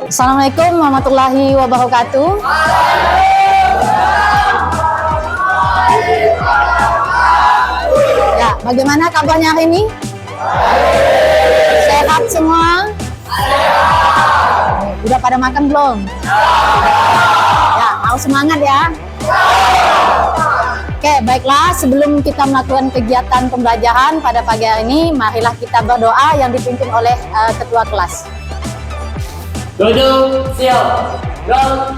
Assalamualaikum warahmatullahi wabarakatuh. Ya, bagaimana kabarnya hari ini? Sehat semua? Udah pada makan belum? Ya, harus semangat ya. Oke, baiklah, sebelum kita melakukan kegiatan pembelajaran pada pagi hari ini, marilah kita berdoa yang dipimpin oleh ketua kelas. Duduk, siap, gerak.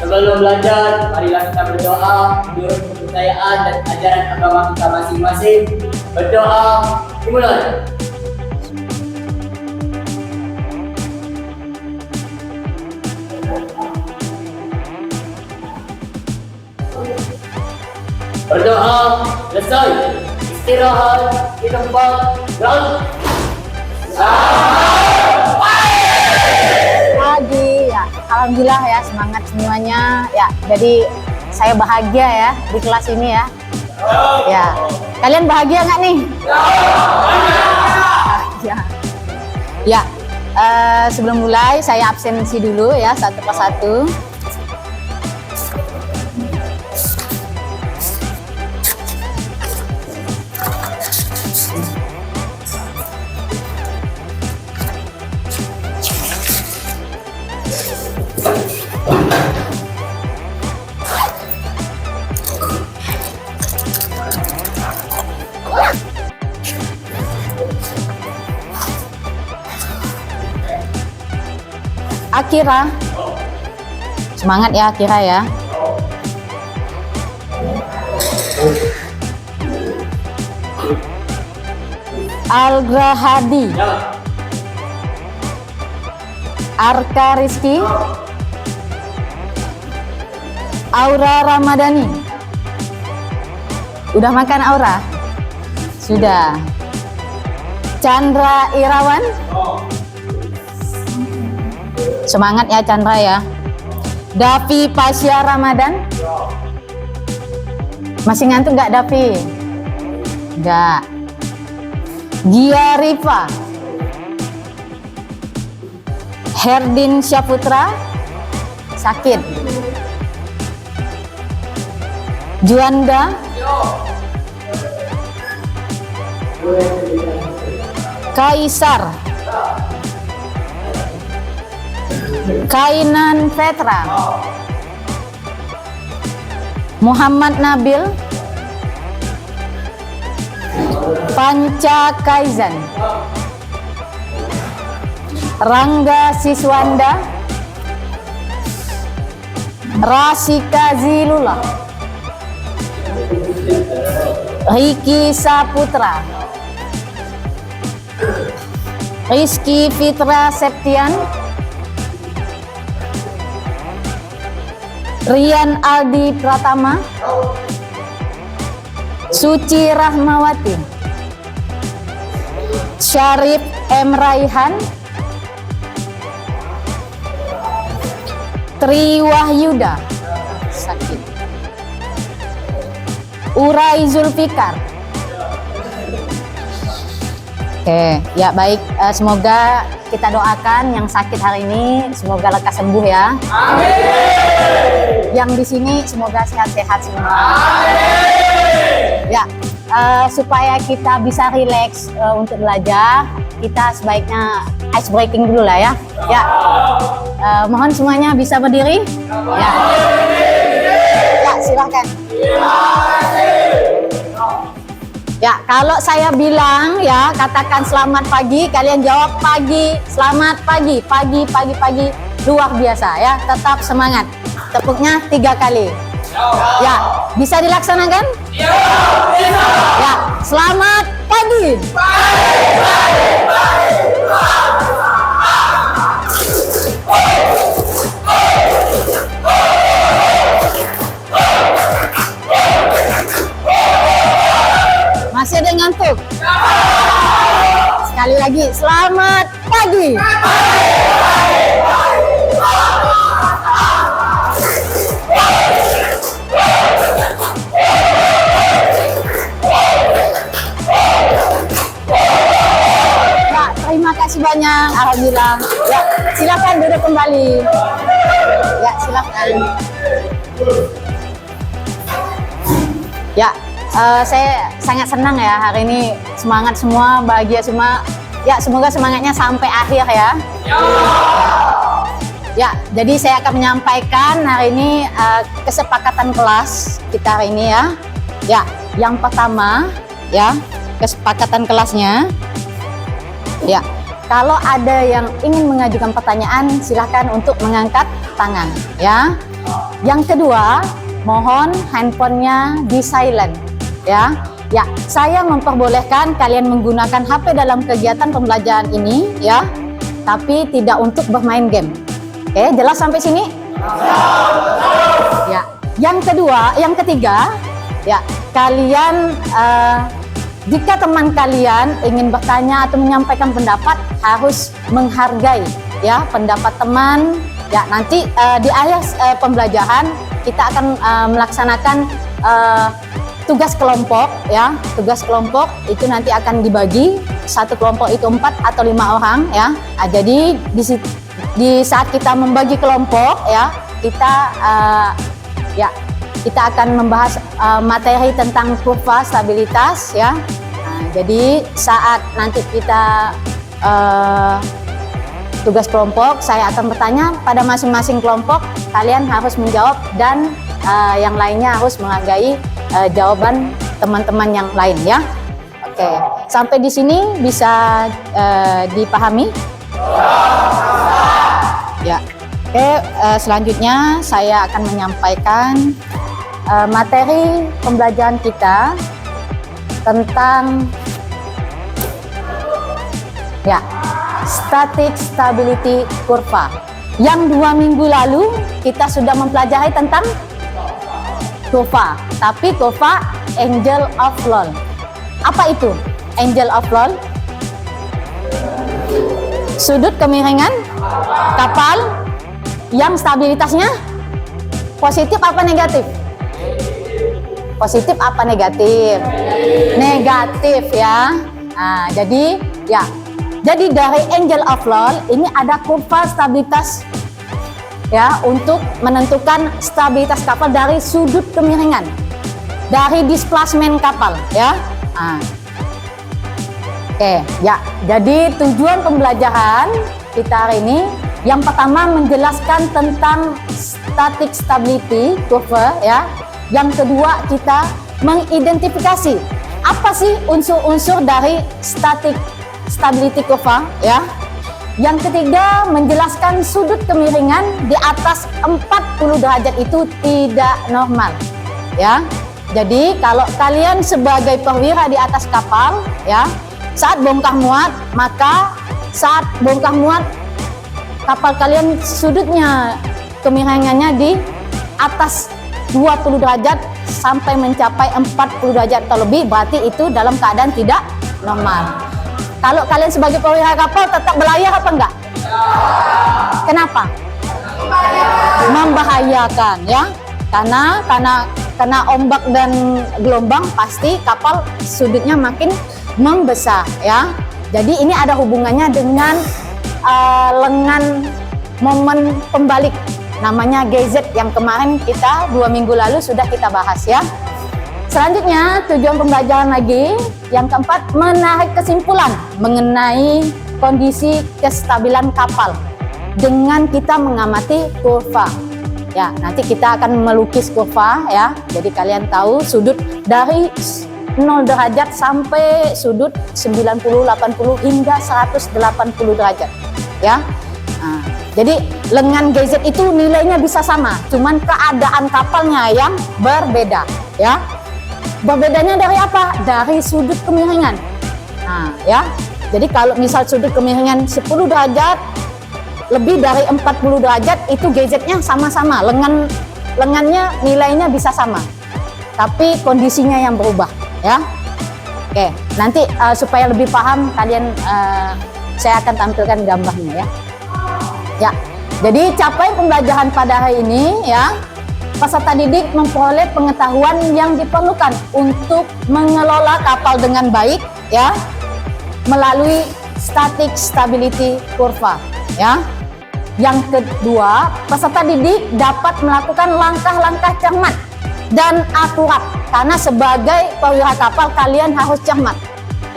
Sebelum belajar, marilah kita berdoa menurut kepercayaan dan ajaran agama kita masing-masing. Berdoa, dimulai. Berdoa, selesai. Istirahat di tempat, gerak. Pagi ya, alhamdulillah ya, semangat semuanya ya. Jadi saya bahagia ya di kelas ini ya. Ya, kalian bahagia nggak nih? Ya, ya. Sebelum mulai saya absensi dulu ya, satu persatu. Akira, semangat ya Akira ya. Al-Grahadi, Arka Rizky, Aura Ramadhani. Udah makan Aura? Sudah. Chandra Irawan. Semangat ya Chandra ya. Davi Pasya Ramadan. Masih ngantuk nggak Davi? Nggak. Gia Rifa. Herdin Syaputra. Sakit. Juanda. Kaisar. Kainan Petra. Muhammad Nabil. Panca Kaizan. Rangga Siswanda. Rasika Zilullah. Riki Saputra. Rizky Fitra Septian. Rian Aldi Pratama. Suci Rahmawati. Syarif M. Raihan. Tri Wahyuda. Sakit. Urai Zulfikar. Oke, ya baik. Semoga kita doakan yang sakit hari ini semoga lekas sembuh ya. Amin. Yang di sini semoga sehat-sehat semua. Amin. Ya, supaya kita bisa rileks untuk belajar, kita sebaiknya ice breaking dulu lah ya. Ya, mohon semuanya bisa berdiri. Ya, ya silahkan. Ya, kalau saya bilang ya, katakan selamat pagi, kalian jawab pagi, selamat pagi, pagi, pagi, pagi, luar biasa ya, tetap semangat. Tepuknya 3 kali. Ya, bisa dilaksanakan? Ya, selamat pagi. Masih ada yang ngantuk? Sekali lagi, selamat pagi. Ya, terima kasih banyak. Alhamdulillah. Ya, silakan duduk kembali. Ya, silakan. Ya, saya sangat senang ya hari ini, semangat semua, bahagia semua. Ya, semoga semangatnya sampai akhir ya. Ya, jadi saya akan menyampaikan hari ini kesepakatan kelas kita hari ini ya. Ya, yang pertama ya, kesepakatan kelasnya. Ya, kalau ada yang ingin mengajukan pertanyaan, silahkan untuk mengangkat tangan ya. Yang kedua, mohon handphonenya di silent ya. Ya, saya memperbolehkan kalian menggunakan HP dalam kegiatan pembelajaran ini ya, tapi tidak untuk bermain game. Oke, jelas sampai sini? Ya. Yang ketiga, ya, kalian jika teman kalian ingin bertanya atau menyampaikan pendapat, harus menghargai ya pendapat teman. Ya, nanti di akhir pembelajaran kita akan melaksanakan tugas kelompok ya. Tugas kelompok itu nanti akan dibagi, satu kelompok itu 4 atau 5 orang ya. Nah, jadi di saat kita membagi kelompok ya, kita akan membahas materi tentang kurva stabilitas ya. Nah, jadi saat nanti kita tugas kelompok, saya akan bertanya pada masing-masing kelompok, kalian harus menjawab dan yang lainnya harus menghargai jawaban teman-teman yang lain ya. Oke, sampai di sini bisa dipahami? Ya. Oke, selanjutnya saya akan menyampaikan materi pembelajaran kita tentang ya, static stability kurva. Yang 2 minggu lalu kita sudah mempelajari tentang kurva, tapi kurva angle of roll. Apa itu angle of roll? Sudut kemiringan kapal yang stabilitasnya positif apa negatif? Positif apa negatif? Negatif ya. Nah, jadi dari angle of roll ini ada kurva stabilitas ya, untuk menentukan stabilitas kapal dari sudut kemiringan, dari displacement kapal ya. Nah. Oke, ya. Jadi tujuan pembelajaran kita hari ini yang pertama menjelaskan tentang static stability curve ya. Yang kedua, kita mengidentifikasi apa sih unsur-unsur dari static stability curve ya. Yang ketiga, menjelaskan sudut kemiringan di atas 40 derajat itu tidak normal ya. Jadi kalau kalian sebagai perwira di atas kapal ya, saat bongkar muat, maka saat bongkar muat kapal kalian sudutnya kemiringannya di atas 20 derajat sampai mencapai 40 derajat atau lebih, berarti itu dalam keadaan tidak normal. Kalau kalian sebagai perwira kapal tetap berlayar apa enggak? Kenapa? Membahayakan ya. Karena ombak dan gelombang pasti kapal sudutnya makin membesar ya. Jadi ini ada hubungannya dengan lengan momen pembalik, namanya GZ, yang kemarin kita 2 minggu lalu sudah kita bahas ya. Selanjutnya tujuan pembelajaran lagi yang keempat, menarik kesimpulan mengenai kondisi kestabilan kapal dengan kita mengamati kurva ya. Nanti kita akan melukis kurva ya, jadi kalian tahu sudut dari 0 derajat sampai sudut 90, 80 hingga 180 derajat ya. Nah, jadi lengan GZ itu nilainya bisa sama, cuman keadaan kapalnya yang berbeda ya. Berbedanya dari apa? Dari sudut kemiringan. Nah, ya. Jadi kalau misal sudut kemiringan 10 derajat lebih dari 40 derajat itu GZ-nya sama-sama, lengannya nilainya bisa sama. Tapi kondisinya yang berubah, ya. Oke, nanti supaya lebih paham kalian saya akan tampilkan gambarnya ya. Ya. Jadi capaian pembelajaran pada hari ini ya, peserta didik memperoleh pengetahuan yang diperlukan untuk mengelola kapal dengan baik ya, melalui static stability kurva, ya. Yang kedua, peserta didik dapat melakukan langkah-langkah cermat dan akurat, karena sebagai perwira kapal kalian harus cermat,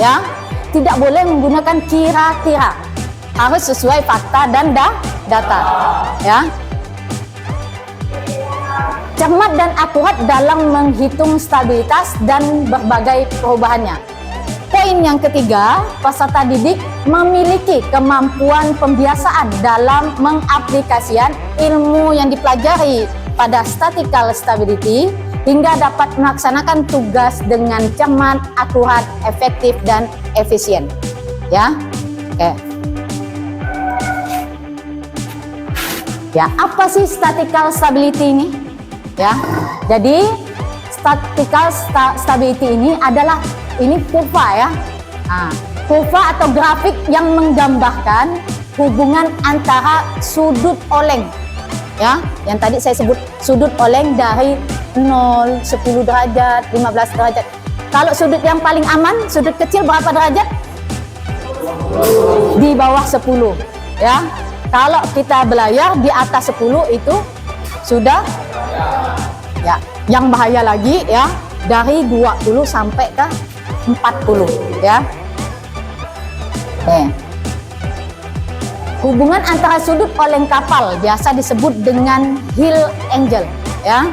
ya. Tidak boleh menggunakan kira-kira, harus sesuai fakta dan data, ya. Cermat dan akurat dalam menghitung stabilitas dan berbagai perubahannya. Poin yang ketiga, peserta didik memiliki kemampuan pembiasaan dalam mengaplikasikan ilmu yang dipelajari pada statistical stability hingga dapat melaksanakan tugas dengan cermat, akurat, efektif, dan efisien. Ya, oke. Ya, apa sih statistical stability ini? Ya, jadi statistical stability ini adalah kurva, ya. Nah, kurva atau grafik yang menggambarkan hubungan antara sudut oleng, ya, yang tadi saya sebut sudut oleng dari 0, 10 derajat, 15 derajat. Kalau sudut yang paling aman, sudut kecil berapa derajat? Di bawah 10, ya. Kalau kita belayar di atas 10 itu sudah, ya. Yang bahaya lagi, ya, dari 20 sampai ke 40, ya. Hubungan antara sudut oleng kapal biasa disebut dengan heel angle, ya.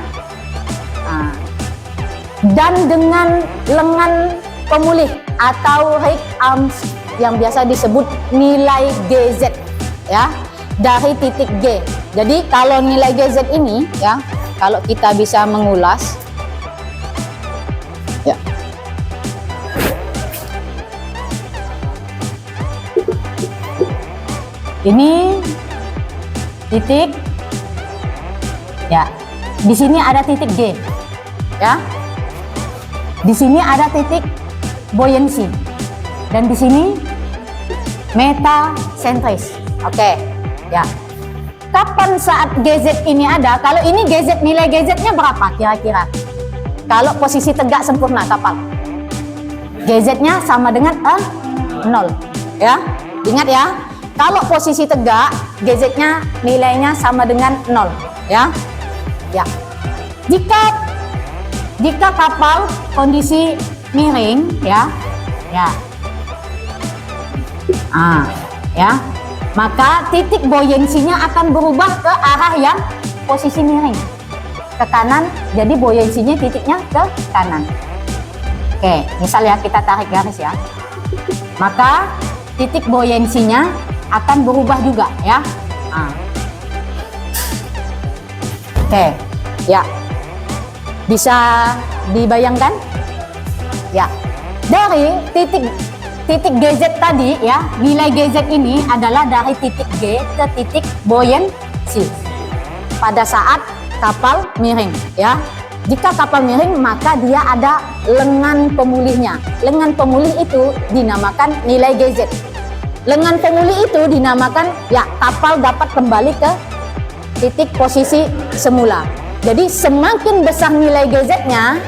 Dan dengan lengan pemulih atau right arms yang biasa disebut nilai GZ, ya, dari titik G. Jadi kalau nilai GZ ini, ya, kalau kita bisa mengulas, ya, ini titik, ya, di sini ada titik G, ya, di sini ada titik buoyancy, dan di sini metasentris. Oke, ya. Kapan saat GZ ini ada? Kalau ini GZ, nilai GZ-nya berapa kira-kira? Kalau posisi tegak sempurna kapal, GZ-nya sama dengan 0, ya. Ingat, ya. Kalau posisi tegak, GZ-nya nilainya sama dengan 0, ya. Ya. Jika kapal kondisi miring, ya, ya, ya, maka titik buoyancy-nya akan berubah ke arah yang posisi miring, ke kanan. Jadi buoyancy-nya titiknya ke kanan. Oke, misal ya kita tarik garis, ya, maka titik buoyancy-nya akan berubah juga, ya. Oke, ya. Bisa dibayangkan? Ya. Dari titik GZ tadi, ya, nilai GZ ini adalah dari titik G ke titik buoyancy pada saat kapal miring, ya. Jika kapal miring, maka dia ada lengan pemulihnya. Lengan pemulih itu dinamakan nilai GZ. Lengan pemulih itu dinamakan, ya, kapal dapat kembali ke titik posisi semula. Jadi semakin besar nilai GZ-nya,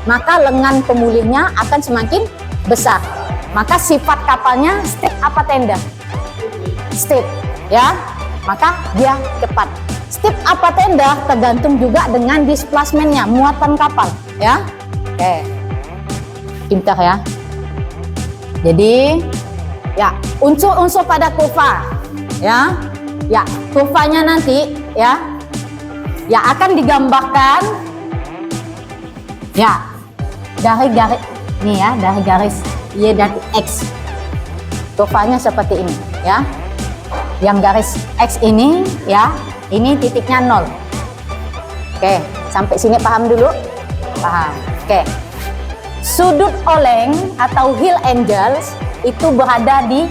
maka lengan pemulihnya akan semakin besar. Maka sifat kapalnya steep apa tender? Steep, ya. Maka dia cepat. Steep apa tender tergantung juga dengan displacement-nya, muatan kapal, ya. Oke. Pintar, ya. Jadi, ya, unsur-unsur pada kurva, ya. Ya, kurvanya nanti, ya, akan digambarkan, ya, dari garis ini, ya, dari garis Y dan X. Kurvanya seperti ini, ya. Yang garis X ini, ya, ini titiknya 0. Oke, sampai sini paham dulu? Paham. Oke. Sudut oleng atau heel angles itu berada di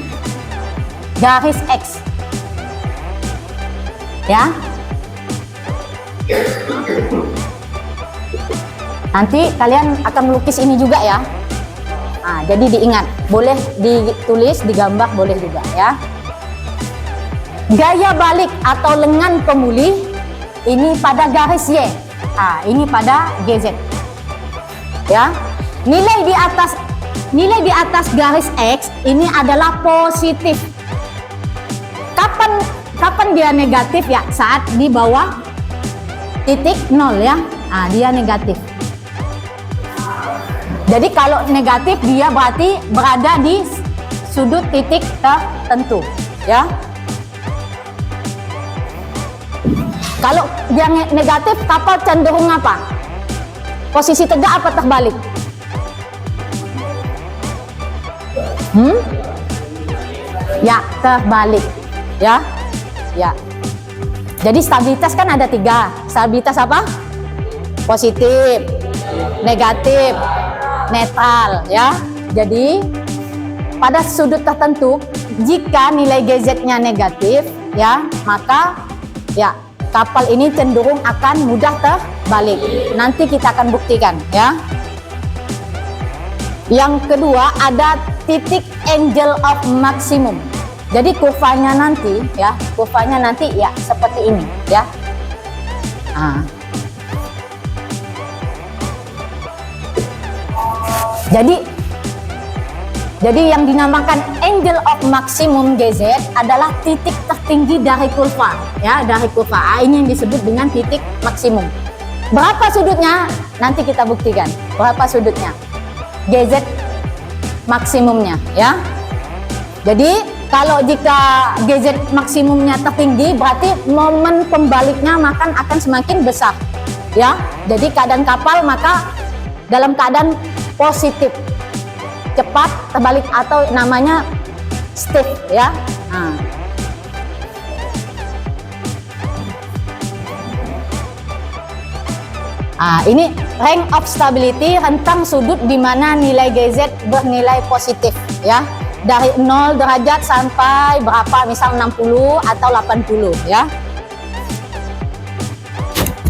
garis X, ya. Nanti kalian akan melukis ini juga, ya. Nah, jadi diingat, boleh ditulis, digambar boleh juga, ya. Gaya balik atau lengan pemulih ini pada garis Y. Ini pada GZ. Ya. Nilai di atas nilai di atas garis X ini adalah positif. Kapan dia negatif ya? Saat di bawah titik 0 ya. Nah, dia negatif. Jadi kalau negatif dia berarti berada di sudut titik tertentu ya. Kalau dia negatif, kapal cenderung apa? Posisi tegak apa terbalik? Ya, terbalik ya. Ya. Jadi stabilitas kan ada 3. Stabilitas apa? Positif, negatif, netral ya. Jadi pada sudut tertentu jika nilai GZ-nya negatif ya, maka ya kapal ini cenderung akan mudah terbalik. Nanti kita akan buktikan ya. Yang kedua ada titik angle of maximum. Jadi kurvanya nanti ya, seperti ini ya. Nah. Jadi yang dinamakan angle of maximum GZ adalah titik tertinggi dari kurva ya, dari kurva A ini yang disebut dengan titik maksimum. Berapa sudutnya? Nanti kita buktikan. Berapa sudutnya? GZ maksimumnya ya. Jadi kalau jika GZ maksimumnya tertinggi berarti momen pembaliknya akan semakin besar ya. Jadi keadaan kapal maka dalam keadaan positif, cepat terbalik atau namanya stiff ya. Ini range of stability, rentang sudut di mana nilai GZ bernilai positif ya. Dari 0 derajat sampai berapa, misal 60 atau 80 ya.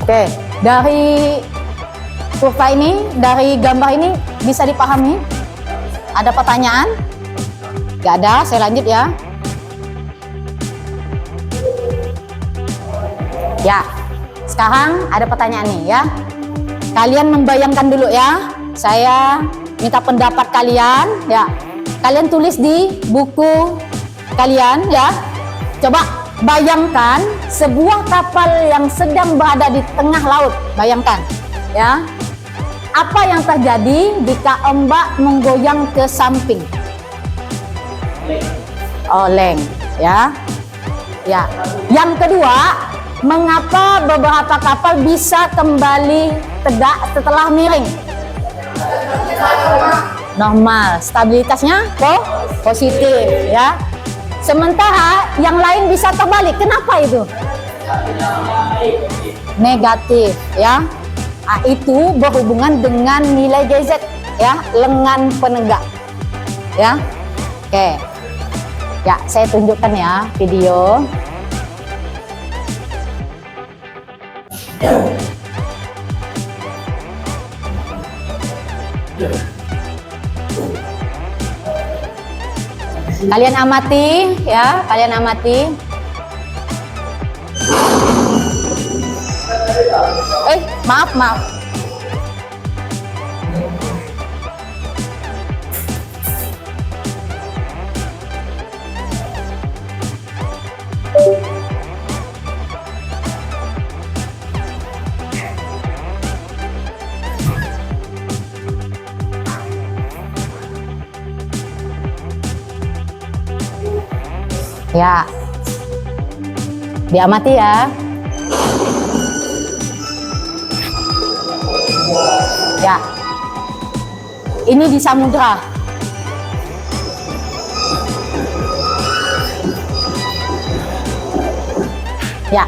Oke, dari kurva ini, dari gambar ini bisa dipahami? Ada pertanyaan? Gak ada, saya lanjut ya. Ya, sekarang ada pertanyaan nih ya. Kalian membayangkan dulu ya. Saya minta pendapat kalian ya. Kalian tulis di buku kalian ya. Coba bayangkan sebuah kapal yang sedang berada di tengah laut. Bayangkan ya. Apa yang terjadi jika ombak menggoyang ke samping? Oleng ya. Ya. Yang kedua, mengapa beberapa kapal bisa kembali tegak setelah miring? Normal, stabilitasnya positif ya. Sementara yang lain bisa terbalik. Kenapa itu? Negatif ya. Itu berhubungan dengan nilai GZ ya, lengan penegak ya. Oke. Ya, saya tunjukkan ya video. Kalian amati ya, kalian amati. Maaf. Ya, diamati ya. Ya, ini di samudra. Ya,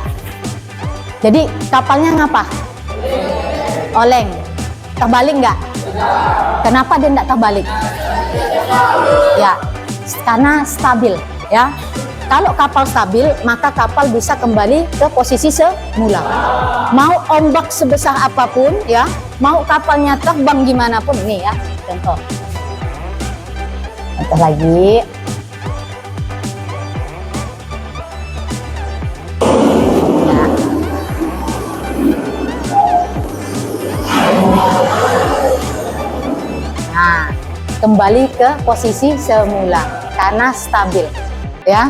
jadi kapalnya ngapa? Oleng. Terbalik nggak? Kenapa dia nggak terbalik? Ya, karena stabil ya. Kalau kapal stabil, maka kapal bisa kembali ke posisi semula. Mau ombak sebesar apapun, ya, mau kapalnya terbang gimana pun, nih ya, contoh. Contoh lagi. Ya. Nah, kembali ke posisi semula karena stabil, ya.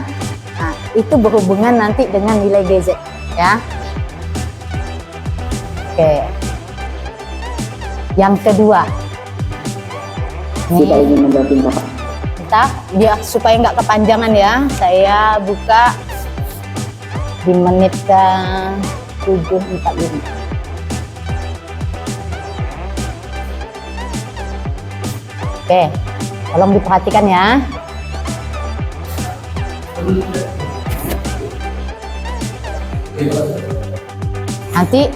Nah, itu berhubungan nanti dengan nilai GZ, ya. Oke. Yang kedua, Kita ingin mengganti kapal. kita biar supaya nggak kepanjangan ya, saya buka di menit ke 7.45. Oke, tolong diperhatikan ya. Nanti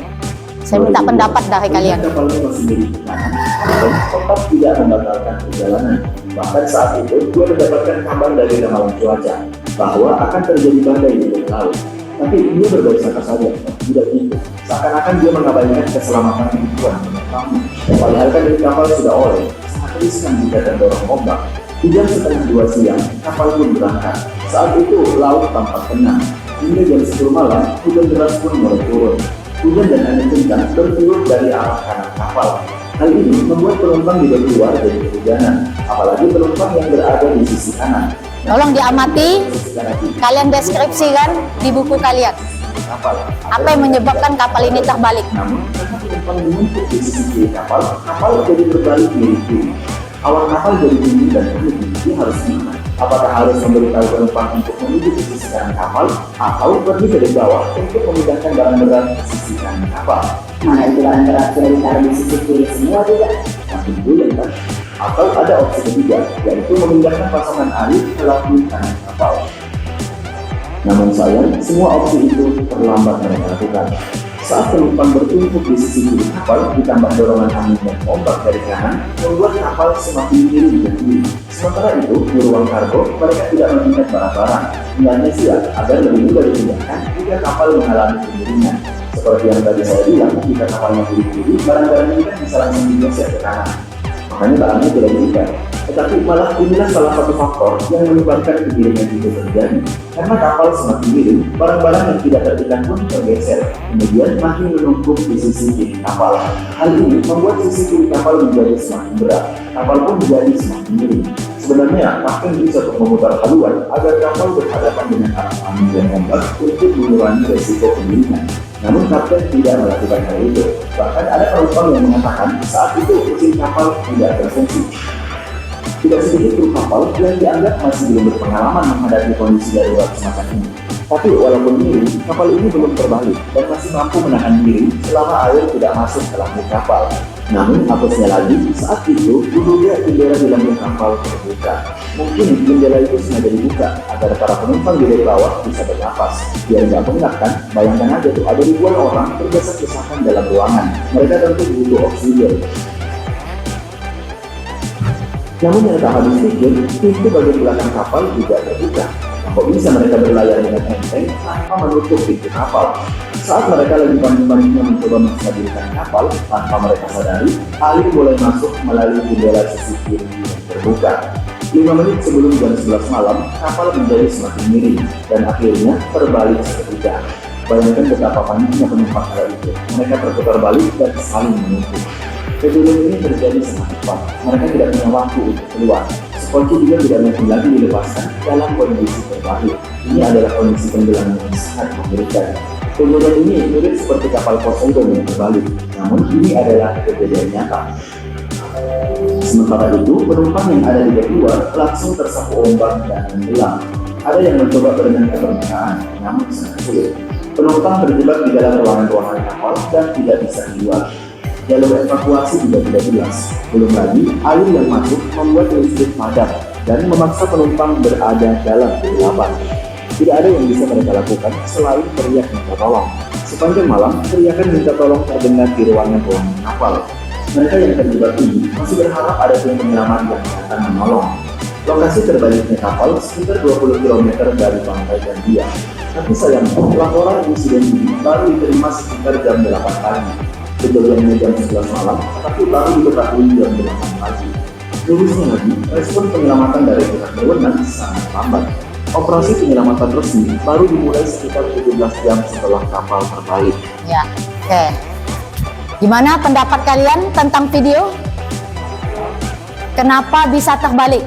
saya minta pendapat dari kalian. Kapal itu masih milik tekanan, dan tetap tidak membatalkan perjalanan. Bahkan saat itu, gue mendapatkan kabar dari ramalan cuaca bahwa akan terjadi badai di laut. Tapi dia berbaik sangka saja, tidak gitu. Seakan-akan dia mengabaikan keselamatan kehidupan penumpangnya. Padahal kan dari kapal sudah oleh, sangat riskan jika terdorong ombak. Di jam setengah 2 siang, kapal pun berangkat. Saat itu, laut tampak tenang. Hingga jam 10 malam, hujan deras pun mulai turun. Hujan dan angin kencang bertiup dari arah kanan kapal. Hal ini membuat penumpang tidak keluar dari kehujanan, apalagi penumpang yang berada di sisi kanan. Tolong diamati, kalian deskripsikan di buku kalian. Apa yang menyebabkan kapal ini terbalik? Namun, karena penumpang menumpuk di sisi kiri kapal, kapal jadi berbalik kiri. Awak kapal jadi tinggi dan berhenti, dia harus gimana? Apakah harus memberitahu penumpang untuk menuju ke sisi kanan kapal, atau pergi ke bawah untuk memindahkan barang berat ke sisi kanan kapal? Mana itu barang berat sudah ditaruh di sisi kiri semua juga? Makin bulan kan? Atau ada opsi ketiga, yaitu memindahkan pasangan air ke lampu kanan kapal. Namun sayang, semua opsi itu terlambat mereka lakukan. Saat penumpang bertumpuk di sisi kiri kapal, ditambah dorongan angin dan ombak dari kanan, membuat kapal semakin miring dan kiri. Sementara itu, di ruang kargo, mereka tidak mengikat barang-barang. Hendaknya siap agar lebih mudah dipindahkan jika kapal mengalami kemiringan. Seperti yang tadi saya bilang, jika kapalnya kiri-kiri, barang-barang ini kan bisa langsung digeser ke kanan. Makanya barangnya tidak diikat. Tetapi malah inilah salah satu faktor yang menyebabkan kemiringan itu terjadi. Karena kapal semakin miring, barang-barang yang tidak terikat pun tergeser, kemudian makin menumpuk di sisi kiri kapal. Hal ini membuat sisi kiri kapal menjadi semakin berat, kapal pun menjadi semakin miring. Sebenarnya, kapten bisa untuk memutar haluan agar kapal berhadapan dengan arah angin dan ombak untuk mengurangi resiko kemiringan. Namun kapten tidak melakukan hal itu. Bahkan ada penumpang yang mengatakan saat itu mesin kapal tidak berfungsi. Tidak sedikit kru kapal yang dianggap masih belum berpengalaman menghadapi kondisi darurat semacam ini. Tapi walaupun miring, kapal ini belum terbalik dan masih mampu menahan diri selama air tidak masuk ke lambung kapal. Namun apesnya lagi, saat itu diduga jendela di lambung kapal terbuka. Mungkin jendela itu sengaja dibuka agar para penumpang di bawah bisa bernapas. Biar nggak bengkak kan? Bayangkan aja tuh ada ribuan orang berdesak-desakan dalam ruangan. Mereka tentu butuh oksigen. Namun yang tak habis pikir, pintu bagian belakang kapal juga terbuka. Kok bisa mereka berlayar dengan enteng tanpa menutup pintu kapal? Saat mereka lagi panik-paniknya mencoba menstabilkan kapal, tanpa mereka sadari, air mulai masuk melalui jendela sisi kiri yang terbuka. 5 menit sebelum jam 11 malam, kapal menjadi semakin miring dan akhirnya terbalik seketika. Bayangkan betapa paniknya penumpang kala itu. Mereka terputar balik dan saling menumpuk. Kejadian ini terjadi sangat cepat. Mereka tidak punya waktu untuk keluar. Sekunci juga tidak mungkin lagi dilepaskan dalam kondisi terbalik. Ini adalah kondisi tenggelam yang sangat mengerikan. Kejadian ini mirip seperti kapal Poseidon yang terbalik. Namun ini adalah kejadian nyata. Sementara itu, penumpang yang ada di dek luar langsung tersapu ombak dan tenggelam. Ada yang mencoba berenang ke permukaan, namun sangat sulit. Penumpang terjebak di dalam ruangan-ruangan kapal dan tidak bisa keluar. Jalur evakuasi juga tidak jelas. Belum lagi, air yang masuk membuat listrik padam dan memaksa penumpang berada dalam kegelapan. Tidak ada yang bisa mereka lakukan selain teriak minta tolong. Sepanjang malam, teriakan minta tolong terdengar di ruangan-ruangan kapal. Mereka yang terjebak ini masih berharap ada tim penyelamat yang datang menolong. Lokasi terbaliknya kapal sekitar 20 km dari pantai Gandia. Tapi sayangnya, laporan insiden ini baru diterima sekitar jam 8 pagi. Kejadiannya jam 11 malam, tapi baru diketahui jam 8 pagi. Lulusnya lagi, respon penyelamatan dari pihak berwenang sangat lambat. Operasi penyelamatan resmi baru dimulai sekitar 17 jam setelah kapal terbalik. Ya, oke. Gimana pendapat kalian tentang video? Kenapa bisa terbalik?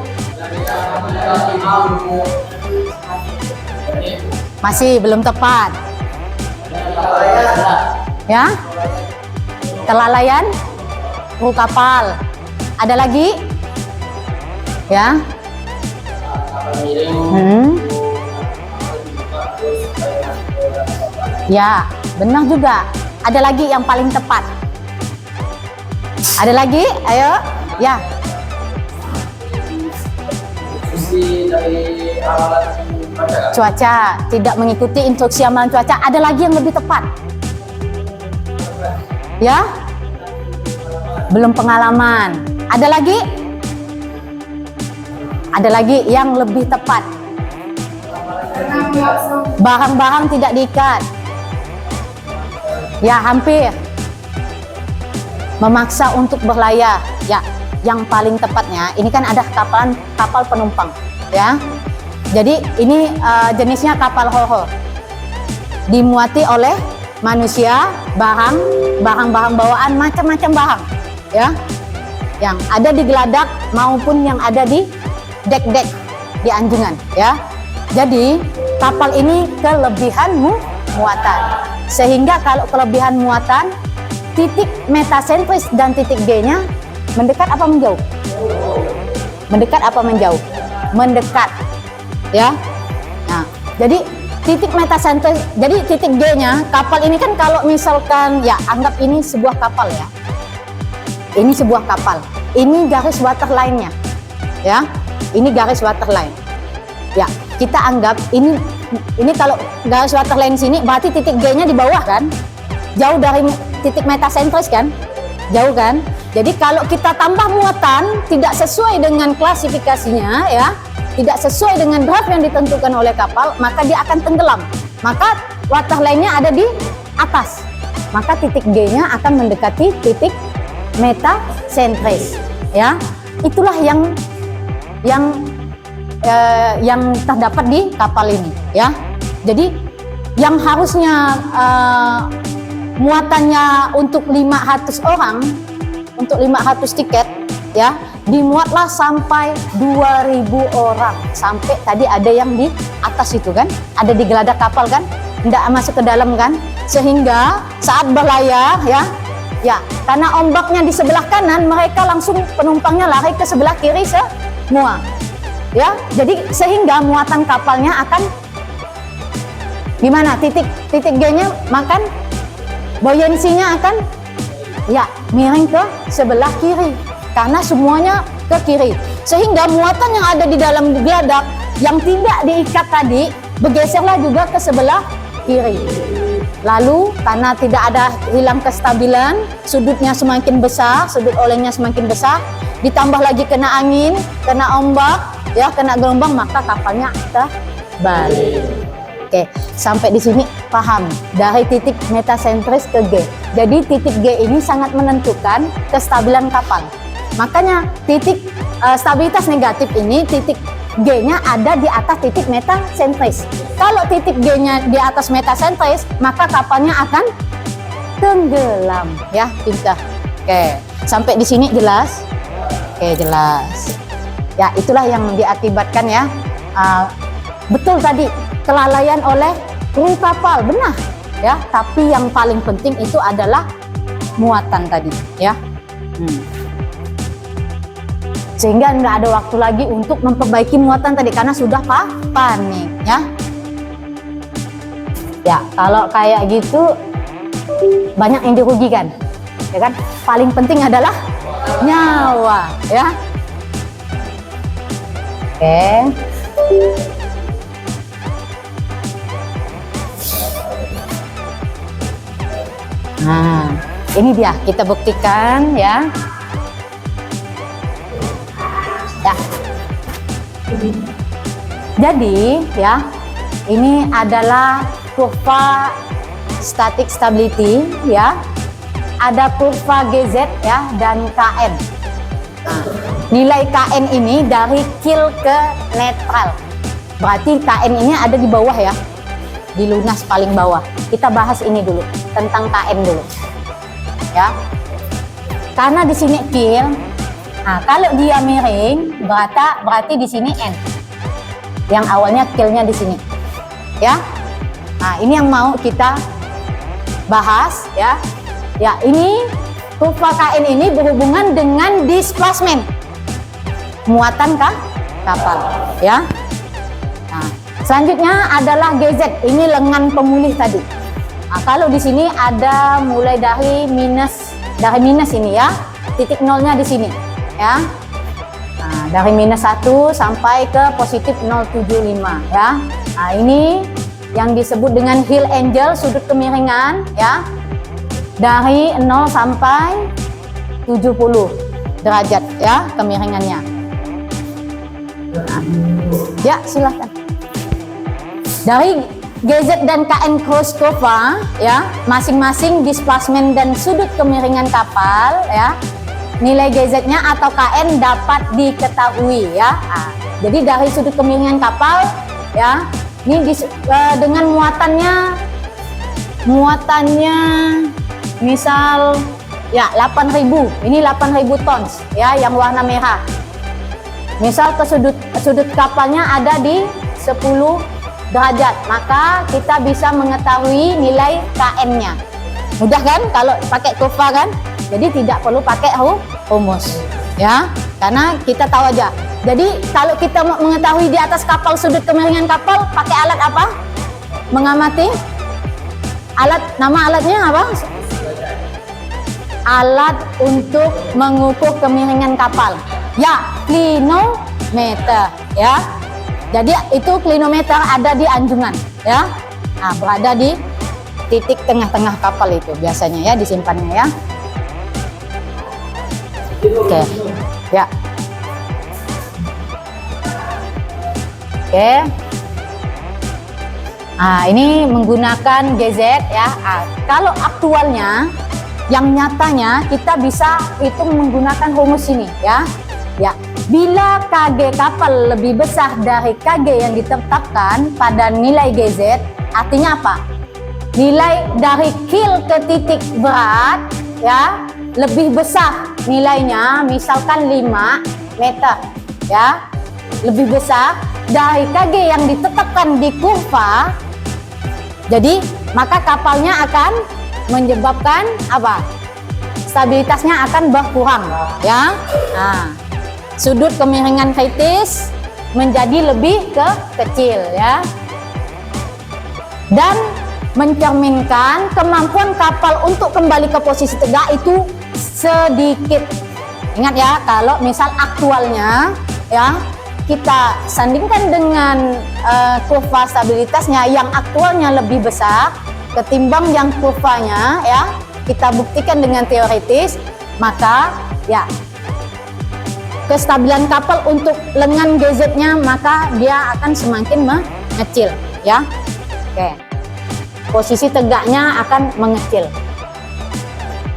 Masih belum tepat. Ya? Kelalaian kru kapal. Ada lagi? Ya? Ya, benar juga. Ada lagi yang paling tepat. Ada lagi? Ayo. Ya. Cuaca, tidak mengikuti instruksi amalan cuaca. Ada lagi yang lebih tepat? Ya? Belum pengalaman. Ada lagi? Ada lagi yang lebih tepat. Barang-barang tidak diikat. Ya, hampir. Memaksa untuk berlayar. Ya, yang paling tepatnya ini kan ada kapal penumpang, ya. Jadi ini jenisnya kapal ho-ho. Dimuati oleh manusia, barang-barang bawaan, macam-macam barang, ya. Yang ada di geladak maupun yang ada di dek-dek di anjungan, ya. Jadi kapal ini kelebihan muatan. Sehingga kalau kelebihan muatan, titik metasentris dan titik G-nya mendekat apa menjauh? Mendekat apa menjauh? Mendekat, ya. Nah, jadi titik metasentris, jadi titik G-nya kapal ini kan kalau misalkan ya anggap ini sebuah kapal, ya. Ini sebuah kapal. Ini garis waterline-nya, ya. Ini garis waterline. Ya, kita anggap ini kalau garis waterline sini berarti titik G-nya di bawah kan? Jauh dari titik metasentris kan? Jauh kan? Jadi kalau kita tambah muatan tidak sesuai dengan klasifikasinya, ya, tidak sesuai dengan draft yang ditentukan oleh kapal, maka dia akan tenggelam. Maka waterline-nya ada di atas. Maka titik G-nya akan mendekati titik metasentris, ya. Itulah yang terdapat di kapal ini, ya. Jadi yang harusnya muatannya untuk 500 orang, untuk 500 tiket, ya, dimuatlah sampai 2000 orang. Sampai tadi ada yang di atas itu kan, ada di geladak kapal kan, tidak masuk ke dalam kan, sehingga saat berlayar, ya, karena ombaknya di sebelah kanan, mereka langsung penumpangnya lari ke sebelah kiri semua. Ya, jadi sehingga muatan kapalnya akan gimana? Titik G-nya makan buoyansinya akan ya miring ke sebelah kiri karena semuanya ke kiri. Sehingga muatan yang ada di dalam geladak yang tidak diikat tadi bergeserlah juga ke sebelah kiri. Lalu karena tidak ada hilang kestabilan, sudutnya semakin besar, sudut olengnya semakin besar, ditambah lagi kena angin, kena ombak, ya, kena gelombang, maka kapalnya terbalik. Oke, sampai di sini paham dari titik metasentris ke G. Jadi titik G ini sangat menentukan kestabilan kapal. Makanya titik stabilitas negatif ini, titik G-nya ada di atas titik metasentris. Kalau titik G-nya di atas metasentris, maka kapalnya akan tenggelam, ya, pintar. Oke, sampai di sini jelas? Oke, jelas. Ya, itulah yang diakibatkan, ya. Betul tadi, kelalaian oleh kru kapal, benar, ya. Tapi yang paling penting itu adalah muatan tadi, ya. Sehingga nggak ada waktu lagi untuk memperbaiki muatan tadi karena sudah panik, ya. Ya, kalau kayak gitu banyak yang dirugikan, ya kan? Paling penting adalah nyawa, ya. Oke. Nah, ini dia kita buktikan, ya. Ya. Jadi, ya, ini adalah kurva static stability, ya. Ada kurva GZ, ya, dan KN. Nah, nilai KN ini dari kill ke netral. Berarti KN ini ada di bawah, ya. Di lunas paling bawah. Kita bahas ini dulu, tentang KN dulu. Ya. Karena di sini kill, Nah, kalau dia miring, berarti di sini N. Yang awalnya killnya di sini. Ya. Nah, ini yang mau kita bahas ya. Ya, ini kurva KN ini berhubungan dengan displacement. Muatan kapal, ya. Nah, selanjutnya adalah GZ. Ini lengan pemulih tadi. Nah, kalau di sini ada mulai dari minus ini ya. Titik nolnya di sini, ya. Nah, dari minus 1 sampai ke positif 0,75 ya. Nah, ini yang disebut dengan heel angle, sudut kemiringan ya. Dari 0 sampai 70 derajat ya kemiringannya. Nah, ya, silahkan. Dari GZ dan KN cross kurva ya, masing-masing displacement dan sudut kemiringan kapal ya. Nilai GZ-nya atau KN dapat diketahui ya. Nah, jadi dari sudut kemiringan kapal ya, ini dengan muatannya misal ya 8.000. Ini 8.000 tons ya yang warna merah. Misal ke sudut kapalnya ada di 10 derajat, maka kita bisa mengetahui nilai KN-nya. Mudah kan kalau pakai kurva kan? Jadi tidak perlu pakai rumus ya, karena kita tahu aja. Jadi kalau kita mau mengetahui di atas kapal sudut kemiringan kapal, pakai alat apa? Mengamati nama alatnya apa? Alat untuk mengukur kemiringan kapal. Ya, klinometer ya. Jadi itu klinometer ada di anjungan ya. Nah, berada di titik tengah-tengah kapal itu biasanya ya disimpannya ya. Oke. Ya. Oke. Nah, ini menggunakan GZ ya. Nah, kalau aktualnya yang nyatanya kita bisa hitung menggunakan rumus ini ya. Ya, bila KG kapal lebih besar dari KG yang ditetapkan pada nilai GZ, artinya apa? Nilai dari kill ke titik berat ya lebih besar nilainya, misalkan 5 meter ya, lebih besar dari KG yang ditetapkan di kurva. Jadi maka kapalnya akan menyebabkan apa? Stabilitasnya akan berkurang ya. Nah, sudut kemiringan kritis menjadi lebih kecil ya, dan mencerminkan kemampuan kapal untuk kembali ke posisi tegak itu sedikit. Ingat ya, kalau misal aktualnya ya kita sandingkan dengan kurva stabilitasnya yang aktualnya lebih besar ketimbang yang kurvanya ya, kita buktikan dengan teoritis, maka ya kestabilan kapal untuk lengan GZ-nya maka dia akan semakin mengecil ya. Oke. Posisi tegaknya akan mengecil.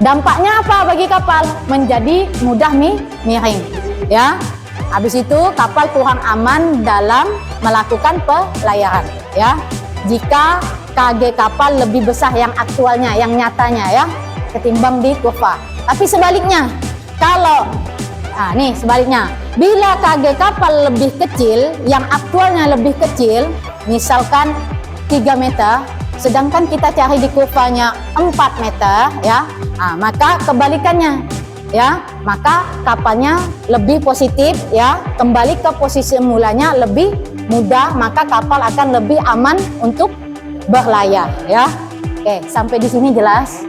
Dampaknya apa bagi kapal? Menjadi mudah miring ya. Habis itu kapal kurang aman dalam melakukan pelayaran ya. Jika KG kapal lebih besar yang aktualnya, yang nyatanya ya, ketimbang di kurva. Tapi sebaliknya, kalau nih sebaliknya, bila KG kapal lebih kecil, yang aktualnya lebih kecil, misalkan 3 meter, sedangkan kita cari di kurvanya 4 meter ya, maka kebalikannya ya, maka kapalnya lebih positif ya, kembali ke posisi mulanya lebih mudah, maka kapal akan lebih aman untuk berlayar ya. Oke, sampai di sini jelas?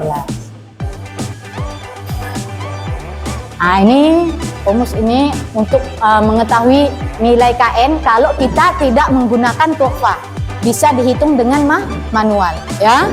Jelas. Nah, ini rumus ini untuk mengetahui nilai KN kalau kita tidak menggunakan kurva, bisa dihitung dengan manual ya.